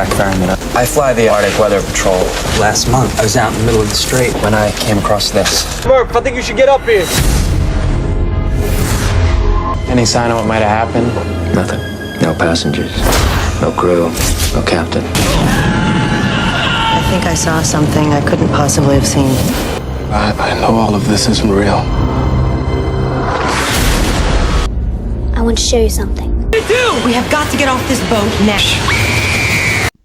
I fly the Arctic Weather Patrol. Last month, I was out in the middle of the strait When I came across this. Murph, I think you should get up here. Any sign of what might have happened? Nothing. No passengers. No crew. No captain. I think I saw something I couldn't possibly have seen. I know all of this isn't real. I want to show you something. We have got to get off this boat now.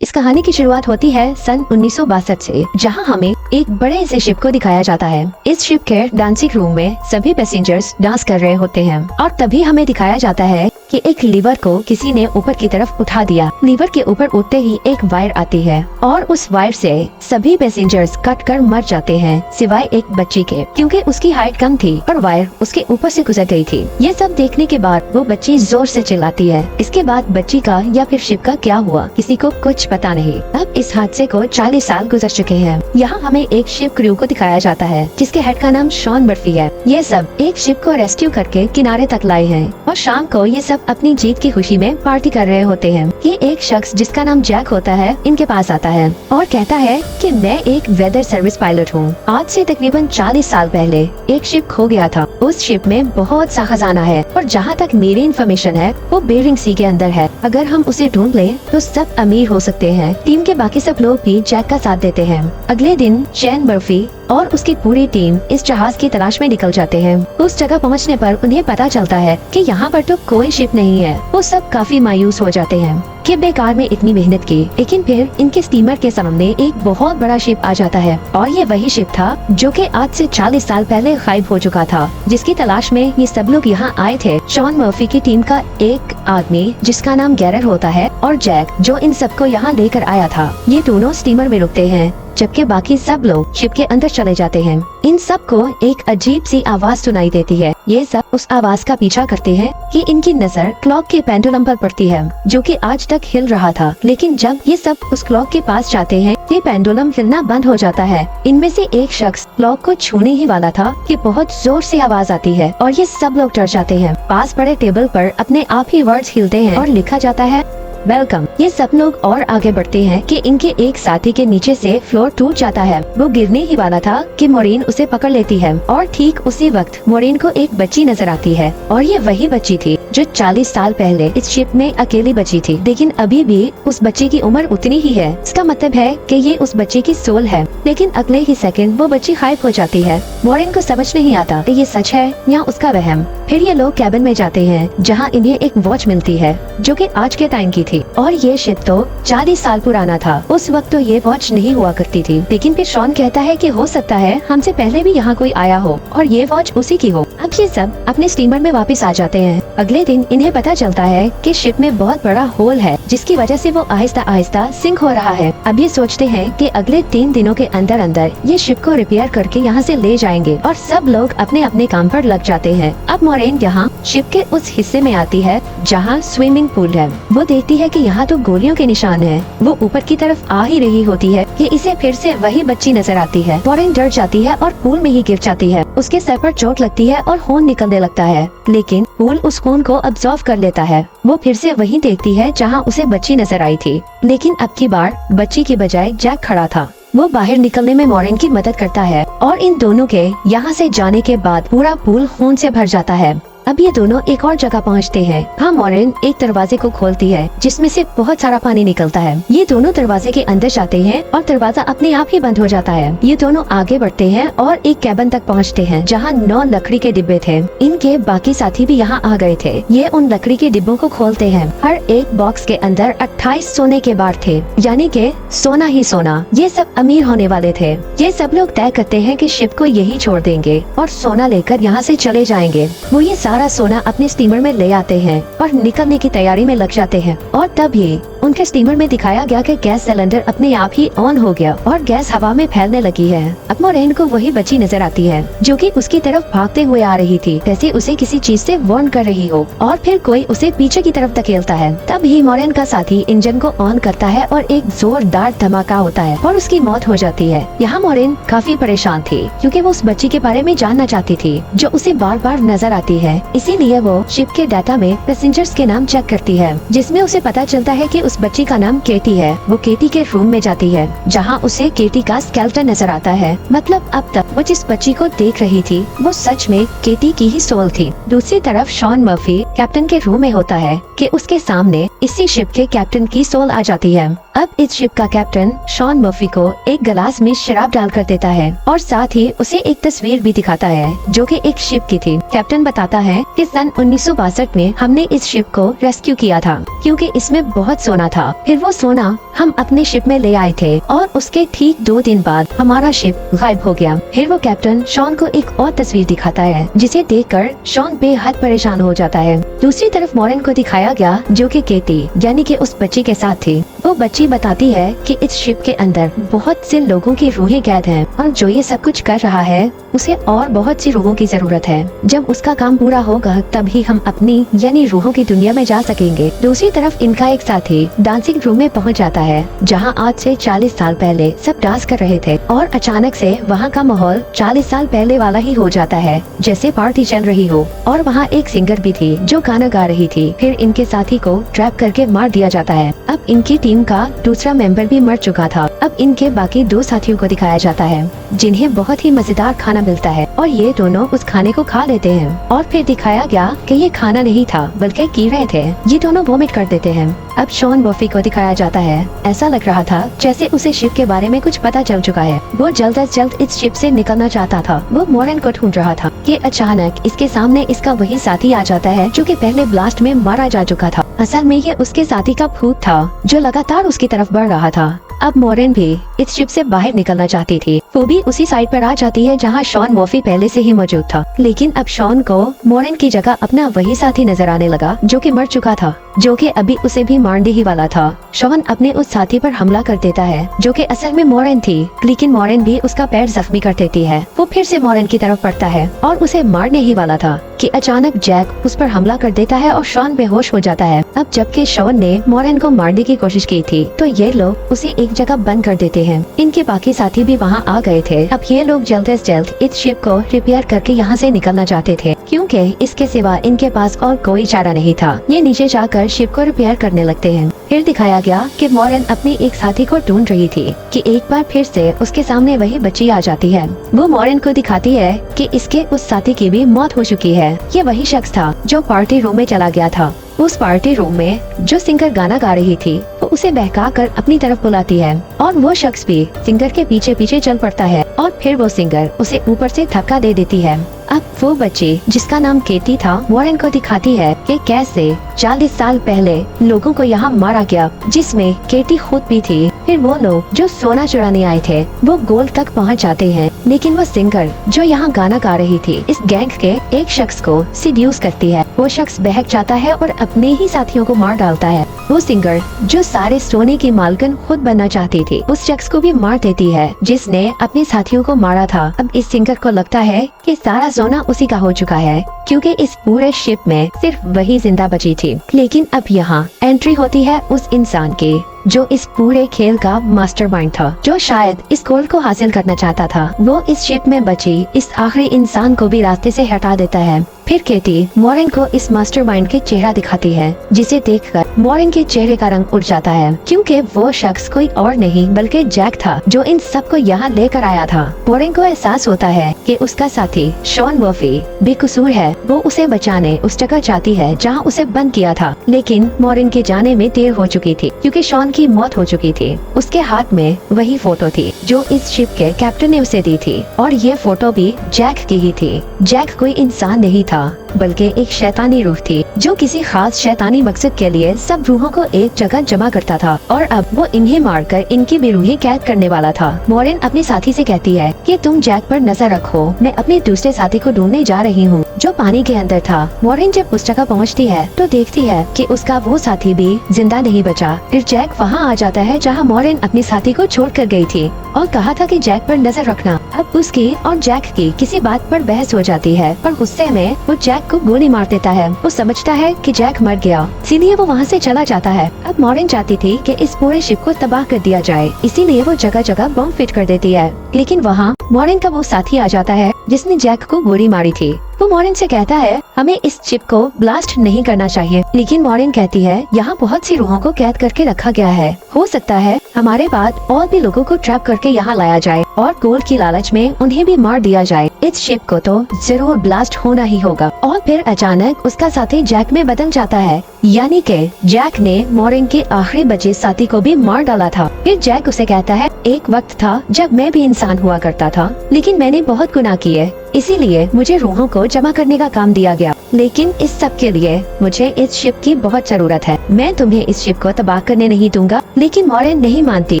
इस कहानी की शुरुआत होती है सन 1962 से, जहां हमें एक बड़े से शिप को दिखाया जाता है। इस शिप के डांसिंग रूम में सभी पैसेंजर्स डांस कर रहे होते हैं और तभी हमें दिखाया जाता है कि एक लीवर को किसी ने ऊपर की तरफ उठा दिया। लीवर के ऊपर उठते ही एक वायर आती है और उस वायर से सभी पैसेंजर्स कट कर मर जाते हैं, सिवाय एक बच्ची के, क्योंकि उसकी हाइट कम थी और वायर उसके ऊपर से गुजर गई थी। ये सब देखने के बाद वो बच्ची जोर से चिल्लाती है। इसके बाद बच्ची का या फिर शिप का क्या हुआ किसी को कुछ पता नहीं। अब इस हादसे को 40 साल गुजर चुके हैं। यहाँ हमें एक शिप क्रू को दिखाया जाता है जिसके हेड का नाम शॉन मर्फी है। ये सब एक शिप को रेस्क्यू करके किनारे तक लाए हैं और शाम को ये सब अपनी जीत की खुशी में पार्टी कर रहे होते हैं। ये एक शख्स जिसका नाम जैक होता है इनके पास आता है और कहता है कि मैं एक वेदर सर्विस पायलट हूँ। आज से तकरीबन 40 साल पहले एक शिप खो गया था। उस शिप में बहुत सा खजाना है और जहाँ तक मेरी इन्फॉर्मेशन है वो बेरिंग सी के अंदर है। अगर हम उसे ढूंढ लें तो सब अमीर हो सकते हैं। टीम के बाकी सब लोग भी जैक का साथ देते हैं। अगले दिन शॉन मर्फी और उसकी पूरी टीम इस जहाज की तलाश में निकल जाते हैं। उस जगह पहुंचने पर उन्हें पता चलता है कि यहाँ पर तो कोई शिप नहीं है। वो सब काफी मायूस हो जाते हैं कि बेकार में इतनी मेहनत की, लेकिन फिर इनके स्टीमर के सामने एक बहुत बड़ा शिप आ जाता है और ये वही शिप था जो कि आज से 40 साल पहले गायब हो चुका था, जिसकी तलाश में ये सब लोग यहाँ आए थे। शॉन मर्फी की टीम का एक आदमी जिसका नाम गैरर होता है और जैक जो इन सबको यहाँ लेकर आया था, ये दोनों स्टीमर में रुकते हैं जबकि बाकी सब लोग शिप के अंदर चले जाते हैं। इन सबको एक अजीब सी आवाज सुनाई देती है। ये सब उस आवाज का पीछा करते हैं कि इनकी नजर क्लॉक के पेंडुलम पर पड़ती है जो कि आज तक हिल रहा था, लेकिन जब ये सब उस क्लॉक के पास जाते हैं ये पेंडुलम हिलना बंद हो जाता है। इनमें से एक शख्स क्लॉक को छूने ही वाला था कि बहुत जोर से आवाज आती है और ये सब लोग डर जाते हैं। पास पड़े टेबल पर अपने आप ही वर्ड्स हिलते हैं और लिखा जाता है वेलकम। ये सब लोग और आगे बढ़ते हैं कि इनके एक साथी के नीचे से फ्लोर टूट जाता है। वो गिरने ही वाला था कि मोरीन उसे पकड़ लेती है और ठीक उसी वक्त मोरीन को एक बच्ची नजर आती है और ये वही बच्ची थी जो 40 साल पहले इस शिप में अकेली बची थी, लेकिन अभी भी उस बच्ची की उम्र उतनी ही है। इसका मतलब है कि ये उस बच्ची की सोल है, लेकिन अगले ही सेकंड वो बच्ची गायब हो जाती है। मोरीन को समझ नहीं आता कि ये सच है या उसका वहम। फिर ये लोग कैबिन में जाते हैं जहाँ इन्हें एक वॉच मिलती है जो कि आज के टाइम की थी और ये शिप तो 40 साल पुराना था। उस वक्त तो ये वॉच नहीं हुआ करती थी, लेकिन फिर शॉन कहता है कि हो सकता है हमसे पहले भी यहाँ कोई आया हो और ये वॉच उसी की हो। अब ये सब अपने स्टीमर में वापस आ जाते हैं। अगले दिन इन्हें पता चलता है कि शिप में बहुत बड़ा होल है जिसकी वजह से वो आहिस्ता आहिस्ता सिंक हो रहा है। अब ये सोचते हैं कि अगले 3 दिनों के अंदर अंदर ये शिप को रिपेयर करके यहाँ से ले जाएंगे और सब लोग अपने अपने काम पर लग जाते हैं। अब मोरेन यहाँ शिप के उस हिस्से में आती है जहाँ स्विमिंग पूल है। वो देखती है कि यहाँ तो गोलियों के निशान हैं। वो ऊपर की तरफ आ ही रही होती है कि इसे फिर से वही बच्ची नजर आती है। मोरेन डर जाती है और पूल में ही गिर जाती है। उसके सर पर चोट लगती है और खून निकलने लगता है, लेकिन पूल उस खून को अब्सॉर्ब कर लेता है। वो फिर से वहीं देखती है जहाँ उसे बच्ची नजर आई थी, लेकिन अब की बार बच्ची की बजाय जैक खड़ा था। वो बाहर निकलने में मोरेन की मदद करता है और इन दोनों के यहाँ से जाने के बाद पूरा पूल खून से भर जाता है। अब ये दोनों एक और जगह पहुँचते हैं। हाँ, मोरेन एक दरवाजे को खोलती है जिसमें से बहुत सारा पानी निकलता है। ये दोनों दरवाजे के अंदर जाते हैं और दरवाजा अपने आप ही बंद हो जाता है। ये दोनों आगे बढ़ते हैं और एक कैबिन तक पहुँचते हैं जहाँ 9 लकड़ी के डिब्बे थे। इनके बाकी साथी भी यहाँ आ गए थे। ये उन लकड़ी के डिब्बों को खोलते हैं। हर एक बॉक्स के अंदर 28 सोने के बार थे, यानी कि सोना ही सोना। ये सब अमीर होने वाले थे। ये सब लोग तय करते हैं कि शिप को यही छोड़ देंगे और सोना लेकर यहाँ से चले जाएंगे। वो ये सारा सोना अपने स्टीमर में ले आते हैं और निकलने की तैयारी में लग जाते हैं और तभी उनके स्टीमर में दिखाया गया कि गैस सिलेंडर अपने आप ही ऑन हो गया और गैस हवा में फैलने लगी है। अब मोरेन को वही बच्ची नजर आती है जो कि उसकी तरफ भागते हुए आ रही थी, जैसे उसे किसी चीज से वार्न कर रही हो, और फिर कोई उसे पीछे की तरफ धकेलता है। तब ही मोरेन का साथी इंजन को ऑन करता है और एक जोरदार धमाका होता है और उसकी मौत हो जाती है। यहाँ मोरेन काफी परेशान थी क्योंकि वो उस बच्ची के बारे में जानना चाहती थी जो उसे बार बार नजर आती है। इसीलिए वो शिप के डाटा में पैसेंजर्स के नाम चेक करती है, जिसमें उसे पता चलता है कि उस बच्ची का नाम केटी है। वो केटी के रूम में जाती है जहाँ उसे केटी का स्केलेटन नजर आता है। मतलब अब तक वो जिस बच्ची को देख रही थी वो सच में केटी की ही सोल थी। दूसरी तरफ शॉन मर्फी कैप्टन के रूम में होता है कि उसके सामने इसी शिप के कैप्टन की सोल आ जाती है। अब इस शिप का कैप्टन शॉन मर्फी को एक गिलास में शराब डालकर देता है और साथ ही उसे एक तस्वीर भी दिखाता है जो कि एक शिप की थी। कैप्टन बताता है कि सन 1962 में हमने इस शिप को रेस्क्यू किया था क्योंकि इसमें बहुत सोना था। फिर वो सोना हम अपने शिप में ले आए थे और उसके ठीक 2 दिन बाद हमारा शिप गायब हो गया। फिर वो कैप्टन शॉन को एक और तस्वीर दिखाता है जिसे देखकर शॉन बेहद परेशान हो जाता है। दूसरी तरफ मॉरन को दिखाया गया जो कि केटी यानी कि उस बच्ची के साथ थी। वो बच्ची बताती है कि इस शिप के अंदर बहुत से लोगों की रूहें कैद हैं और जो ये सब कुछ कर रहा है उसे और बहुत सी रूहों की जरूरत है। जब उसका काम पूरा होगा तभी हम अपनी यानी रूहों की दुनिया में जा सकेंगे। दूसरी तरफ इनका एक साथी डांसिंग रूम में पहुंच जाता है जहां आज से 40 साल पहले सब डांस कर रहे थे और अचानक से वहां का माहौल 40 साल पहले वाला ही हो जाता है जैसे पार्टी चल रही हो। और वहां एक सिंगर भी थी जो गाना गा रही थी। फिर इनके साथी को ट्रैप करके मार दिया जाता है। अब इनकी टीम का दूसरा मेंबर भी मर चुका था। अब इनके बाकी 2 साथियों को दिखाया जाता है जिन्हें बहुत ही मजेदार खाना मिलता है और ये दोनों उस खाने को खा लेते हैं। और फिर दिखाया गया कि ये खाना नहीं था बल्कि कीड़े थे। ये दोनों वोमिट कर देते हैं। अब शॉन मर्फी को दिखाया जाता है। ऐसा लग रहा था जैसे उसे शिप के बारे में कुछ पता चल चुका है। वो जल्द से जल्द इस शिप से निकलना चाहता था। वो मॉरन को ढूंढ रहा था कि अचानक इसके सामने इसका वही साथी आ जाता है जो कि पहले ब्लास्ट में मारा जा चुका था। असल में ये उसके साथी का भूत था जो लगातार उसकी तरफ बढ़ रहा था। अब मॉरन भी इस शिप से बाहर निकलना चाहती थी। वो भी उसी साइड पर आ जाती है जहां शॉन मर्फी पहले से ही मौजूद था। लेकिन अब शॉन को मॉरन की जगह अपना वही साथी नजर आने लगा जो कि मर चुका था, जो कि अभी उसे भी मारने ही वाला था। शॉन अपने उस साथी पर हमला कर देता है जो कि असल में मॉरन थी, लेकिन मॉरन भी उसका पैर जख्मी कर देती है। वो फिर से मॉरन की तरफ बढ़ता है और उसे मारने ही वाला था कि अचानक जैक उस पर हमला कर देता है और शॉन बेहोश हो जाता है। अब जबकि शॉन ने मॉरन को मारने की कोशिश की थी तो ये लोग उसे एक जगह बंद कर देते हैं। इनके बाकी साथी भी वहाँ आ गए थे। अब ये लोग जल्द से जल्द इस शिप को रिपेयर करके यहाँ से निकलना चाहते थे क्योंकि इसके सिवा इनके पास और कोई चारा नहीं था। ये नीचे जाकर शिप को रिपेयर करने लगते हैं। फिर दिखाया गया कि मॉरन अपने एक साथी को ढूंढ रही थी कि एक बार फिर से उसके सामने वही बच्ची आ जाती है। वो मॉरन को दिखाती है कि इसके उस साथी की भी मौत हो चुकी है। ये वही शख्स था जो पार्टी रूम में चला गया था। उस पार्टी रूम में जो सिंगर गाना गा रही थी वो उसे बहका कर अपनी तरफ बुलाती है और वो शख्स भी सिंगर के पीछे पीछे चल पड़ता है और फिर वो सिंगर उसे ऊपर से धक्का दे देती है। अब वो बच्ची जिसका नाम केटी था मॉरन को दिखाती है कि कैसे 40 साल पहले लोगों को यहाँ मारा गया जिसमें केटी खुद भी थी। फिर वो लोग जो सोना चुराने आए थे वो गोल तक पहुँच जाते हैं, लेकिन वो सिंगर जो यहाँ गाना गा रही थी इस गैंग के एक शख्स को सिड्यूस करती है। वो शख्स बहक जाता है और अपने ही साथियों को मार डालता है। वो सिंगर जो सारे सोने की मालकिन खुद बनना चाहती थी उस शख्स को भी मार देती है जिसने अपने साथियों को मारा था। अब इस सिंगर को लगता है कि सारा सोना उसी का हो चुका है क्योंकि इस पूरे शिप में सिर्फ वही जिंदा बची थी। लेकिन अब यहाँ एंट्री होती है उस इंसान की जो इस पूरे खेल का मास्टरमाइंड था, जो शायद इस गोल को हासिल करना चाहता था। वो इस शिप में बची इस आखिरी इंसान को भी रास्ते से हटा देता है। फिर केटी मॉरन को इस मास्टरमाइंड के चेहरा दिखाती है जिसे देखकर मॉरन के चेहरे का रंग उड़ जाता है क्योंकि वो शख्स कोई और नहीं बल्कि जैक था जो इन सबको यहाँ लेकर आया था। मॉरन को एहसास होता है कि उसका साथी शॉन मर्फी बेकसूर है। वो उसे बचाने उस जगह जाती है जहाँ उसे बंद किया था, लेकिन मॉरन के जाने में देर हो चुकी थी क्योंकि शॉन की मौत हो चुकी थी। उसके हाथ में वही फोटो थी जो इस शिप के कैप्टन ने उसे दी थी और ये फोटो भी जैक की ही थी। जैक कोई इंसान नहीं था बल्कि एक शैतानी रूह थी जो किसी खास शैतानी मकसद के लिए सब रूहों को एक जगह जमा करता था और अब वो इन्हें मारकर इनकी बेरूही कैद करने वाला था। मॉरन अपने साथी से कहती है कि तुम जैक पर नजर रखो, मैं अपने दूसरे साथी को ढूंढने जा रही हूँ जो पानी के अंदर था। मॉरन जब उस जगह पहुँचती है तो देखती है कि उसका वो साथी भी जिंदा नहीं बचा। फिर जैक वहाँ आ जाता है जहाँ मॉरन अपने साथी को छोड़ कर गयी थी और कहा था कि जैक पर नजर रखना। अब उसकी और जैक की किसी बात पर बहस हो जाती है पर गुस्से में वो जैक को गोली मार देता है। वो समझता है कि जैक मर गया, इसीलिए वो वहाँ से चला जाता है। अब मॉरन चाहती थी कि इस पूरे शिप को तबाह कर दिया जाए, इसीलिए वो जगह जगह बम फिट कर देती है। लेकिन वहाँ मॉरन का वो साथी आ जाता है जिसने जैक को गोली मारी थी। वो मॉरन से कहता है हमें इस शिप को ब्लास्ट नहीं करना चाहिए, लेकिन मॉरिन कहती है यहाँ बहुत सी रूहों को कैद करके रखा गया है। हो सकता है हमारे बाद और भी लोगों को ट्रैप करके यहाँ लाया जाए और गोल्ड की लालच में उन्हें भी मार दिया जाए। इस शिप को तो जरूर ब्लास्ट होना ही होगा। और फिर अचानक उसका साथी जैक में बदल जाता है, यानी कि जैक ने मॉरिन के आखिरी बचे साथी को भी मार डाला था। फिर जैक उसे कहता है, एक वक्त था जब मैं भी इंसान हुआ करता था, लेकिन मैंने बहुत गुनाह किए, इसीलिए मुझे रूहों को जमा करने का काम दिया गया। लेकिन इस सब के लिए मुझे इस शिप की बहुत जरूरत है। मैं तुम्हें इस शिप को तबाह करने नहीं दूंगा। लेकिन मॉरिन नहीं मानती,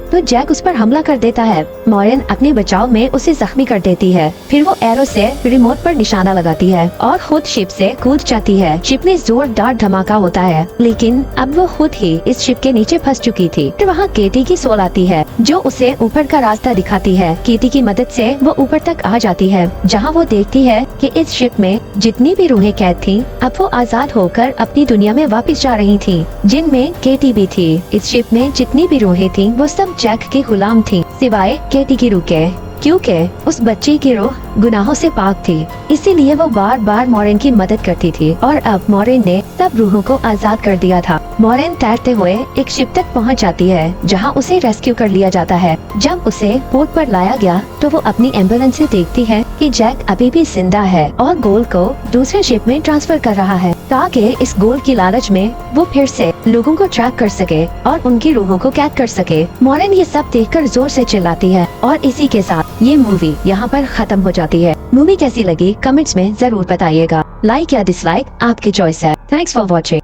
तो जैक उस पर हमला कर देता है। मॉरिन अपने बचाव में उसे जख्मी कर देती है। फिर वो एरो से रिमोट पर निशाना लगाती है और खुद शिप से कूद जाती है। शिप में जोरदार धमाका होता है, लेकिन अब वो खुद ही इस शिप के नीचे फंस चुकी थी। फिर वहाँ केटी की सोल आती है, जो उसे ऊपर का रास्ता दिखाती है। केटी की मदद से वो ऊपर तक आ जाती है, जहाँ वो देखती है कि इस शिप में जितनी भी रूहें कैद थीं, अब वो आजाद होकर अपनी दुनिया में वापस जा रही थीं, जिनमें केटी भी थी। इस शिप में जितनी भी रूहें थीं, वो सब जैक के गुलाम थीं, सिवाय केटी की रूह के, क्योंकि उस बच्चे की रूह गुनाहों से पाक थी। इसीलिए वो बार बार मॉरिन की मदद करती थी और अब मॉरिन ने सब रूहों को आजाद कर दिया था। मॉरिन तैरते हुए एक शिप तक पहुंच जाती है, जहां उसे रेस्क्यू कर लिया जाता है। जब उसे पोर्ट पर लाया गया तो वो अपनी एम्बुलेंस से देखती है कि जैक अभी भी जिंदा है और गोल्ड को दूसरे शिप में ट्रांसफर कर रहा है, ताकि इस गोल्ड की लालच में वो फिर से लोगों को ट्रैक कर सके और उनकी रूहों को कैद कर सके। मॉरिन ये सब देखकर जोर से चिल्लाती है और इसी के साथ ये मूवी यहाँ पर खत्म हो जाती है। मूवी कैसी लगी कमेंट्स में जरूर बताइएगा। लाइक या डिसलाइक आपकी चॉइस है। Thanks for watching.